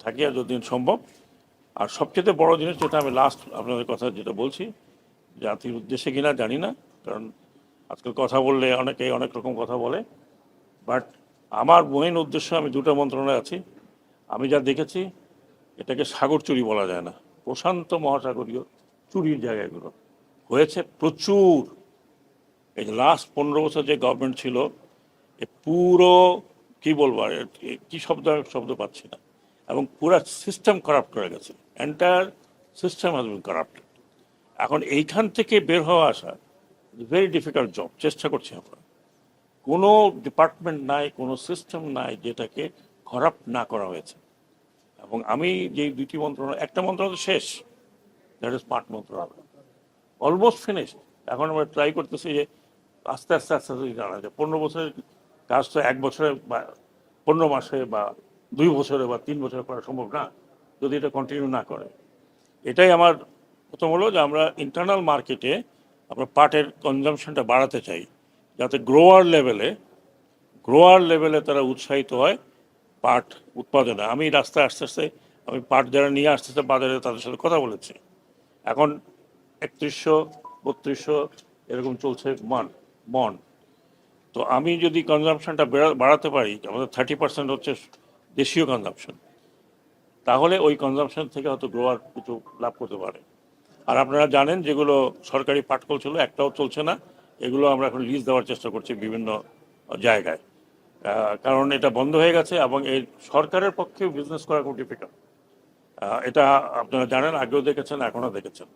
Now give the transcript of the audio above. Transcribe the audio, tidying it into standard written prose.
থাকি আর যতদিন সম্ভব। আর সবচেয়ে বড় জিনিস যেটা আমি লাস্ট আপনাদের কথা যেটা বলছি, জাতির উদ্দেশ্যে কিনা জানি না, কারণ আজকাল কথা বললে অনেকে অনেক রকম কথা বলে, বাট আমার মেইন উদ্দেশ্য, আমি দুটো মন্ত্রণালয়ে আছি, আমি যা দেখেছি এটাকে সাগর চুরি বলা যায় না, প্রশান্ত মহাসাগরীয় চুরির জায়গাগুলো হয়েছে প্রচুর। এই যে লাস্ট 15 বছর যে গভর্নমেন্ট ছিল, এ পুরো কি বলবো আর, কি শব্দ পাচ্ছি না, এবং পুরো সিস্টেম করাপ্ট করে গেছে, entire system has been corrupted. এখন এইখান থেকে বের হওয়া আসা ভেরি ডিফিকাল্ট জব। চেষ্টা করছি আমরা, কোনো ডিপার্টমেন্ট নাই, কোনো সিস্টেম নাই যেটাকে করাপ্ট না করা হয়েছে। এবং আমি যে দুইটি মন্ত্রণালয়, একটা মন্ত্রণালয় শেষ, দ্যাট ইজ স্মার্ট মন্ত্রণালয়, অলমোস্ট ফিনিশড। এখন আমরা ট্রাই করতেছি যে আস্তে আস্তে আস্তে আস্তে জানা যায় 15 বছরের কাজ তো 1 বছরে বা 15 মাসে বা 2 বছরে বা 3 বছরে করা সম্ভব না যদি এটা কন্টিনিউ না করে। এটাই আমার প্রথম হলো যে আমরা ইন্টারনাল মার্কেটে আমরা পাটের কনজামশনটা বাড়াতে চাই, যাতে গ্রোয়ার লেভেলে তারা উৎসাহিত হয় পাট উৎপাদনে। আমি রাস্তায় আস্তে আস্তে আমি পাট যারা নিয়ে আসতেছে বাজারে তাদের সাথে কথা বলেছি, এখন 3100 3200 এরকম চলছে মন। তো আমি যদি কনজামশনটা বাড়াতে পারি, আমাদের 30% হচ্ছে দেশীয় কনজামশন, তাহলে ওই কনজামশন থেকে হয়তো গ্রোয়ার কিছু লাভ করতে পারে। আর আপনারা জানেন যেগুলো সরকারি পাটকল ছিল একটাও চলছে না, এগুলো আমরা এখন লিজ দেওয়ার চেষ্টা করছি বিভিন্ন জায়গায়, কারণ এটা বন্ধ হয়ে গেছে এবং এই সরকারের পক্ষে বিজনেস করা খুব ডিফিকাল্ট। এটা আপনারা জানেন, আগেও দেখেছেন, এখনও দেখেছেন।